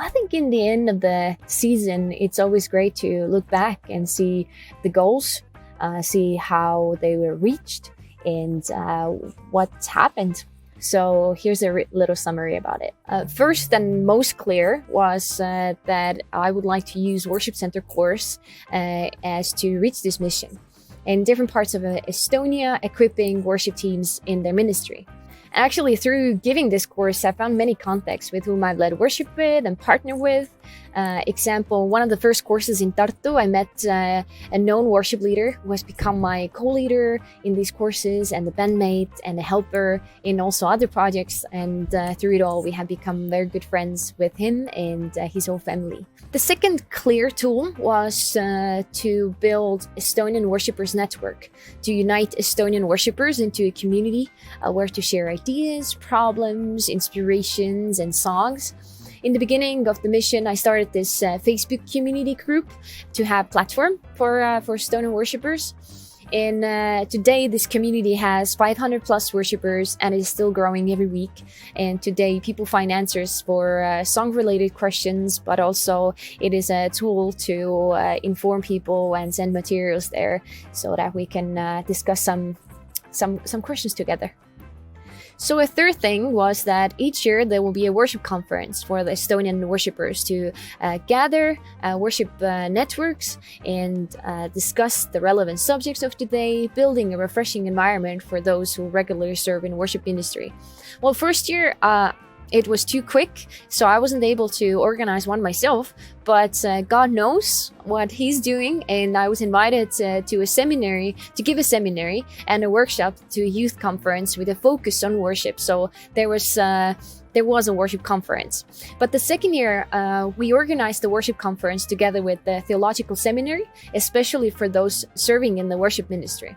I think in the end of the season, it's always great to look back and see the goals, see how they were reached, and what happened. So here's a little summary about it. First and most clear was that I would like to use Worship Center course as to reach this mission in different parts of Estonia, equipping worship teams in their ministry. Actually, through giving this course, I found many contacts with whom I've led worship with and partnered with. Example, one of the first courses in Tartu, I met a known worship leader who has become my co-leader in these courses and a bandmate and a helper in also other projects. And through it all, we have become very good friends with him and his whole family. The second clear tool was to build Estonian Worshippers Network, to unite Estonian worshippers into a community where to share ideas, problems, inspirations, and songs. In the beginning of the mission, I started this Facebook community group to have platform for Estonian worshippers. And today, this community has 500 plus worshippers and is still growing every week. And today, people find answers for song-related questions, but also it is a tool to inform people and send materials there so that we can discuss some questions together. So a third thing was that each year there will be a worship conference for the Estonian worshippers to gather worship networks and discuss the relevant subjects of today, building a refreshing environment for those who regularly serve in worship ministry. Well, first year, it was too quick, so I wasn't able to organize one myself, but God knows what he's doing, and I was invited to a seminary, to give a seminary and a workshop to a youth conference with a focus on worship. So there was a worship conference. But the second year, we organized the worship conference together with the theological seminary, especially for those serving in the worship ministry.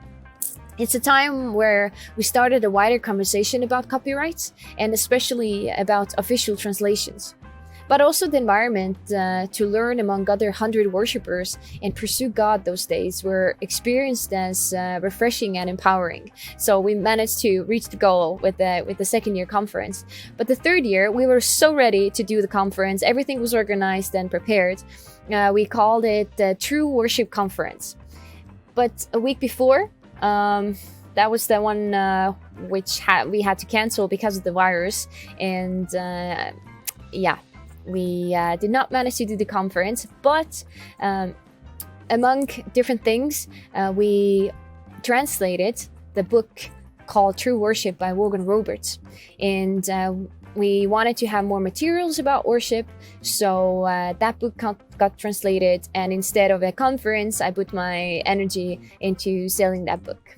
It's a time where we started a wider conversation about copyrights and especially about official translations, but also the environment to learn among other 100 worshippers and pursue God those days were experienced as refreshing and empowering. So we managed to reach the goal with the second year conference. But the third year, we were so ready to do the conference. Everything was organized and prepared. We called it the True Worship Conference. But a week before, that was the one which we had to cancel because of the virus, and we did not manage to do the conference. But among different things, we translated the book called True Worship by Wogan Roberts, and we wanted to have more materials about worship, so that book got translated, and instead of a conference, I put my energy into selling that book.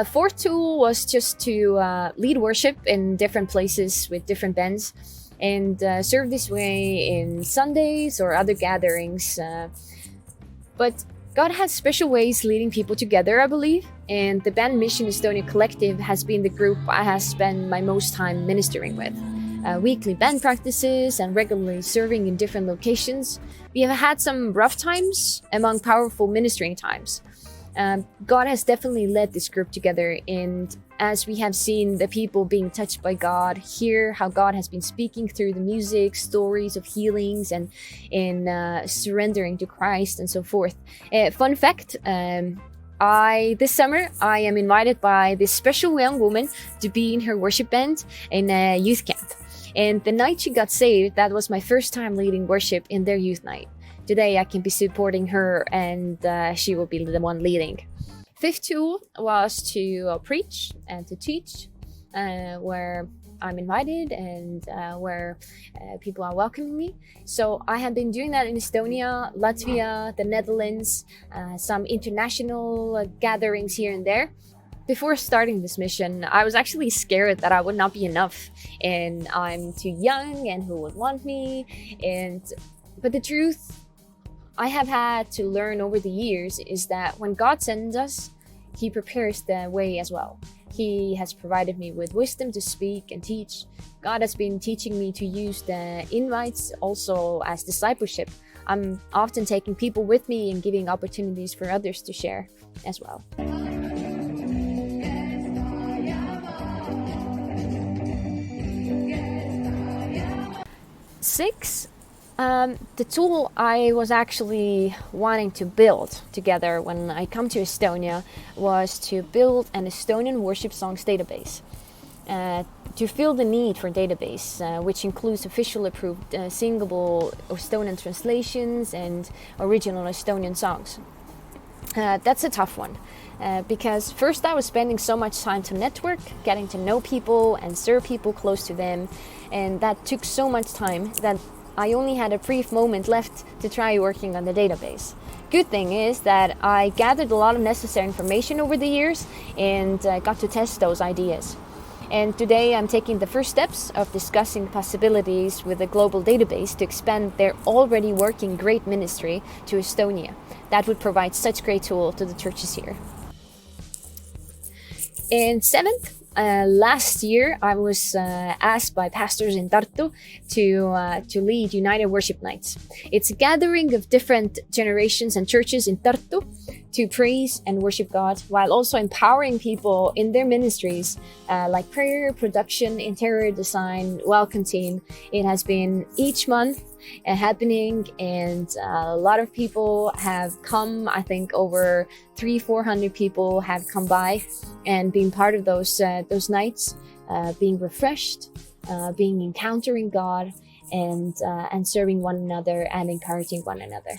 Fourth tool was just to lead worship in different places with different bands and serve this way in Sundays or other gatherings. But God has special ways leading people together, I believe, and the band Mission Estonia Collective has been the group I have spent my most time ministering with. Weekly band practices and regularly serving in different locations. We have had some rough times among powerful ministering times. God has definitely led this group together, and as we have seen the people being touched by God, hear how God has been speaking through the music, stories of healings and in surrendering to Christ and so forth. Fun fact, this summer I am invited by this special young woman to be in her worship band in a youth camp. And the night she got saved, that was my first time leading worship in their youth night. Today I can be supporting her, and she will be the one leading. Fifth tool was to preach and to teach where I'm invited and where people are welcoming me. So I have been doing that in Estonia, Latvia, the Netherlands, some international gatherings here and there. Before starting this mission, I was actually scared that I would not be enough and I'm too young and who would want me. But the truth I have had to learn over the years is that when God sends us, He prepares the way as well. He has provided me with wisdom to speak and teach. God has been teaching me to use the invites also as discipleship. I'm often taking people with me and giving opportunities for others to share as well. 6, the tool I was actually wanting to build together when I come to Estonia was to build an Estonian Worship Songs database. To fill the need for a database, which includes official approved singable Estonian translations and original Estonian songs. That's a tough one because first I was spending so much time to network, getting to know people and serve people close to them, and that took so much time that I only had a brief moment left to try working on the database. Good thing is that I gathered a lot of necessary information over the years and got to test those ideas. And today I'm taking the first steps of discussing possibilities with a global database to expand their already working great ministry to Estonia. That would provide such great tool to the churches here. And 7th, last year I was asked by pastors in Tartu to lead United Worship Nights. It's a gathering of different generations and churches in Tartu to praise and worship God, while also empowering people in their ministries like prayer, production, interior design, welcome team. It has been each month happening, and a lot of people have come. I think over 300-400 people have come by and been part of those nights, being refreshed, being encountering God, and serving one another and encouraging one another.